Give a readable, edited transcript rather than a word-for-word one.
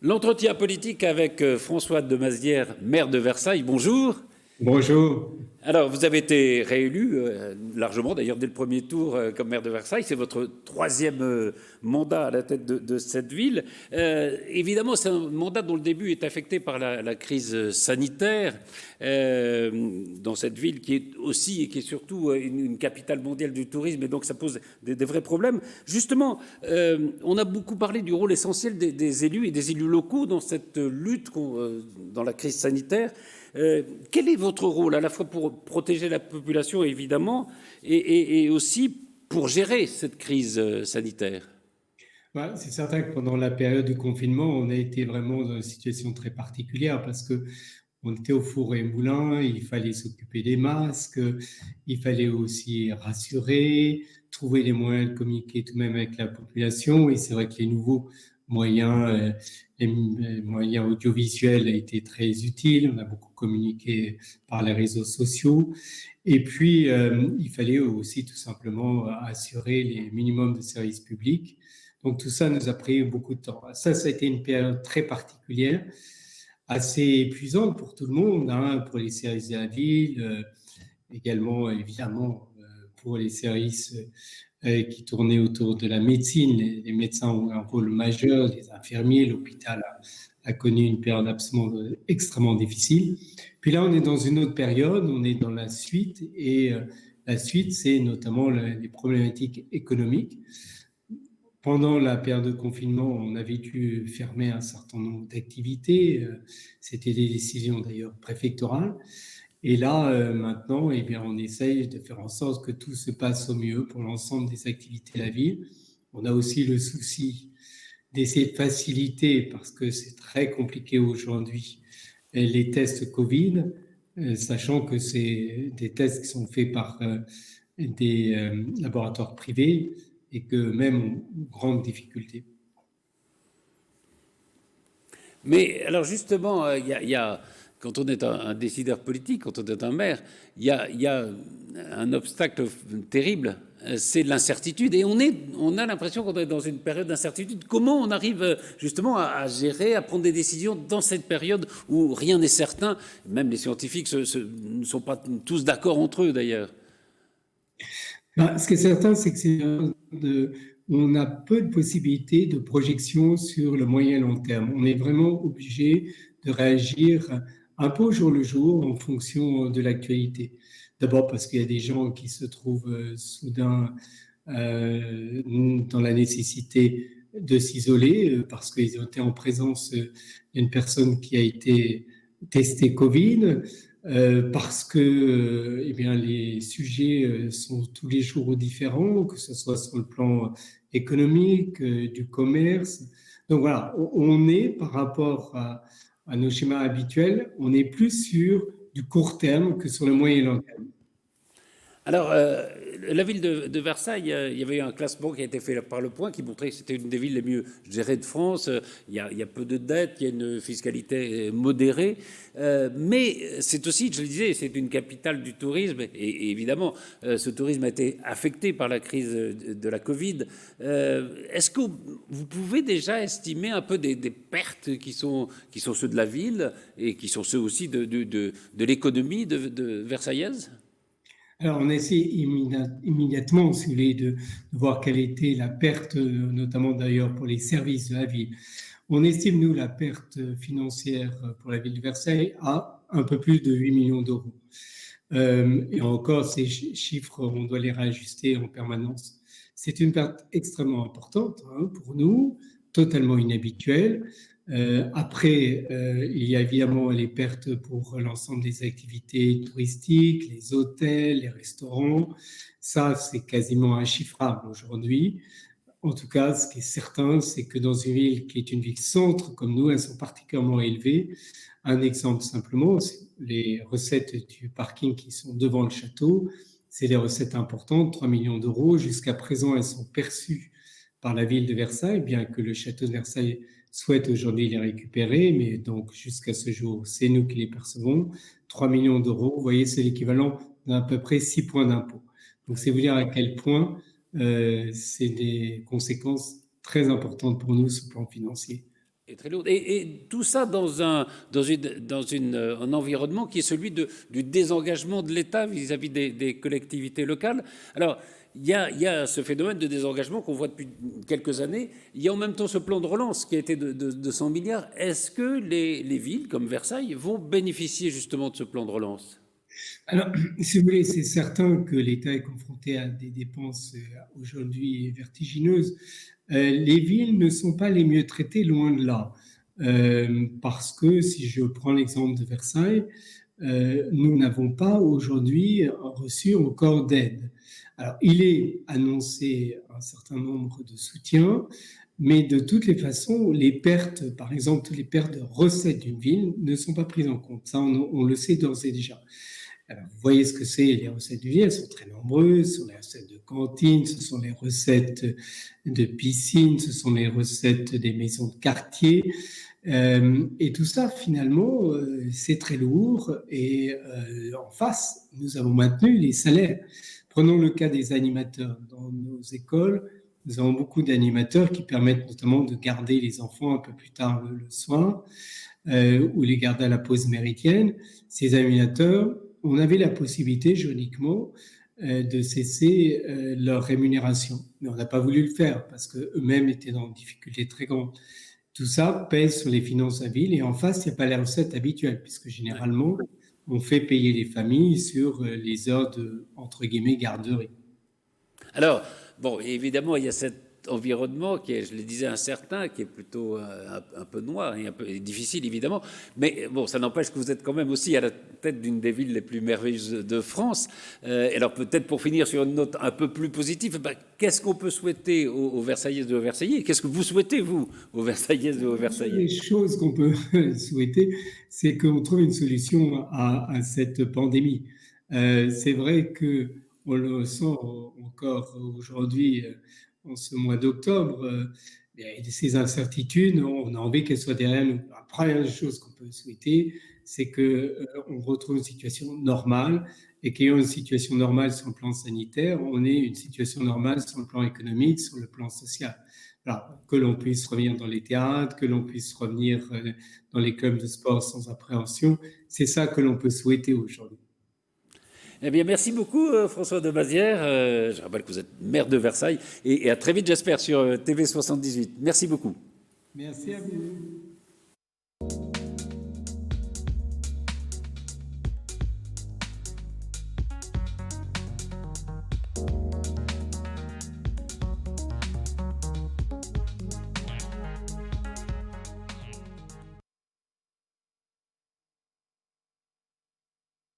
L'entretien politique avec François de Mazières, maire de Versailles. Bonjour. Bonjour. Alors, vous avez été réélu largement, d'ailleurs, dès le premier tour comme maire de Versailles. C'est votre troisième mandat à la tête de cette ville. Évidemment, c'est un mandat dont le début est affecté par la crise sanitaire dans cette ville qui est aussi et qui est surtout une capitale mondiale du tourisme. Et donc, ça pose des vrais problèmes. Justement, on a beaucoup parlé du rôle essentiel des élus et des élus locaux dans cette lutte dans la crise sanitaire. Quel est votre rôle, à la fois pour protéger la population, évidemment, et aussi pour gérer cette crise sanitaire? C'est certain que pendant la période de confinement, on a été vraiment dans une situation très particulière parce que on était au four et moulin, il fallait s'occuper des masques, il fallait aussi rassurer, trouver les moyens de communiquer tout de même avec la population. Et c'est vrai que les nouveaux moyens, les moyens audiovisuels étaient très utiles. On a beaucoup communiqué par les réseaux sociaux. Et puis, il fallait aussi tout simplement assurer les minimums de services publics. Donc tout ça nous a pris beaucoup de temps. Ça a été une période très particulière, assez épuisante pour tout le monde, hein, pour les services de la ville, également évidemment pour les services qui tournaient autour de la médecine. Les médecins ont un rôle majeur, les infirmiers, l'hôpital a connu une période absolument extrêmement difficile. Puis là, on est dans une autre période, on est dans la suite, et la suite, c'est notamment les problématiques économiques. Pendant la période de confinement, on avait dû fermer un certain nombre d'activités. C'était des décisions d'ailleurs préfectorales. Et là, maintenant, eh bien, on essaye de faire en sorte que tout se passe au mieux pour l'ensemble des activités de la ville. On a aussi le souci d'essayer de faciliter, parce que c'est très compliqué aujourd'hui, les tests Covid, sachant que c'est des tests qui sont faits par des laboratoires privés et que même ont grande difficulté. Mais alors justement, quand on est un décideur politique, quand on est un maire, il y a un obstacle terrible, c'est l'incertitude. Et on a l'impression qu'on est dans une période d'incertitude. Comment on arrive justement à gérer, à prendre des décisions dans cette période où rien n'est certain? Même les scientifiques ne sont pas tous d'accord entre eux d'ailleurs. Ce qui est certain, c'est que on a peu de possibilités de projection sur le moyen et long terme. On est vraiment obligé de réagir un peu au jour le jour en fonction de l'actualité. D'abord parce qu'il y a des gens qui se trouvent soudain dans la nécessité de s'isoler parce qu'ils ont été en présence d'une personne qui a été testée Covid. Parce que eh bien, les sujets sont tous les jours différents, que ce soit sur le plan économique, du commerce. Donc voilà, on est par rapport à nos schémas habituels, on est plus sur du court terme que sur le moyen et long terme. Alors, la ville de Versailles, il y avait eu un classement qui a été fait par Le Point qui montrait que c'était une des villes les mieux gérées de France. Il y a peu de dettes, il y a une fiscalité modérée. Mais c'est aussi, je le disais, c'est une capitale du tourisme. Et évidemment, ce tourisme a été affecté par la crise de la Covid. Est-ce que vous pouvez déjà estimer un peu des pertes qui sont ceux de la ville et qui sont ceux aussi de l'économie de Versaillaise? Alors, on essaie immédiatement, si vous voulez, de voir quelle était la perte, notamment d'ailleurs pour les services de la ville. On estime, nous, la perte financière pour la ville de Versailles à un peu plus de 8 millions d'euros. Et encore, ces chiffres, on doit les réajuster en permanence. C'est une perte extrêmement importante pour nous, totalement inhabituelle. Après, il y a évidemment les pertes pour l'ensemble des activités touristiques, les hôtels, les restaurants. Ça, c'est quasiment inchiffrable aujourd'hui. En tout cas, ce qui est certain, c'est que dans une ville qui est une ville centre comme nous, elles sont particulièrement élevées. Un exemple simplement, c'est les recettes du parking qui sont devant le château. C'est des recettes importantes, 3 millions d'euros. Jusqu'à présent, elles sont perçues par la ville de Versailles, bien que le château de Versailles souhaite aujourd'hui les récupérer. Mais donc, jusqu'à ce jour, c'est nous qui les percevons. 3 millions d'euros, vous voyez, c'est l'équivalent d'à peu près 6 points d'impôt. Donc, c'est vous dire à quel point c'est des conséquences très importantes pour nous sur le plan financier. Et très lourde. Et tout ça un environnement qui est celui du désengagement de l'État vis-à-vis des collectivités locales. Alors, il y a ce phénomène de désengagement qu'on voit depuis quelques années. Il y a en même temps ce plan de relance qui a été de 100 milliards. Est-ce que les villes comme Versailles vont bénéficier justement de ce plan de relance? Alors, si vous voulez, c'est certain que l'État est confronté à des dépenses aujourd'hui vertigineuses. Les villes ne sont pas les mieux traitées, loin de là. Parce que si je prends l'exemple de Versailles, nous n'avons pas aujourd'hui reçu encore d'aide. Alors, il est annoncé un certain nombre de soutiens, mais de toutes les façons, les pertes, par exemple, les pertes de recettes d'une ville ne sont pas prises en compte. Ça, on le sait d'ores et déjà. Alors, vous voyez ce que c'est, les recettes du ville, elles sont très nombreuses, ce sont les recettes de cantine, ce sont les recettes de piscine, ce sont les recettes des maisons de quartier. Et tout ça, finalement, c'est très lourd. Et en face, nous avons maintenu les salaires. Prenons le cas des animateurs. Dans nos écoles, nous avons beaucoup d'animateurs qui permettent notamment de garder les enfants un peu plus tard le soir ou les garder à la pause méridienne. Ces animateurs, on avait la possibilité juridiquement de cesser leur rémunération. Mais on n'a pas voulu le faire parce qu'eux-mêmes étaient dans une difficulté très grande. Tout ça pèse sur les finances de la ville et en face, il n'y a pas les recettes habituelles puisque généralement, on fait payer les familles sur les heures de, entre guillemets, garderie. Alors, bon, évidemment, il y a cet environnement qui est, je le disais, incertain, qui est plutôt un peu noir et un peu difficile, évidemment. Mais bon, ça n'empêche que vous êtes quand même aussi à la tête d'une des villes les plus merveilleuses de France. Alors peut-être pour finir sur une note un peu plus positive, qu'est-ce qu'on peut souhaiter aux Versaillaises et aux Versaillais? Qu'est-ce que vous souhaitez, vous, aux Versaillaises et aux Versaillais? Les choses qu'on peut souhaiter, c'est qu'on trouve une solution à cette pandémie. C'est vrai que on le sent encore aujourd'hui, en ce mois d'octobre, ces incertitudes, on a envie qu'elles soient derrière nous. La première chose qu'on peut souhaiter, c'est qu'on retrouve une situation normale et qu'ayant une situation normale sur le plan sanitaire, on ait une situation normale sur le plan économique, sur le plan social. Alors, que l'on puisse revenir dans les théâtres, que l'on puisse revenir dans les clubs de sport sans appréhension, c'est ça que l'on peut souhaiter aujourd'hui. Eh bien, merci beaucoup, François de Bazière. Je rappelle que vous êtes maire de Versailles et à très vite, j'espère, sur TV 78. Merci beaucoup. Merci à vous.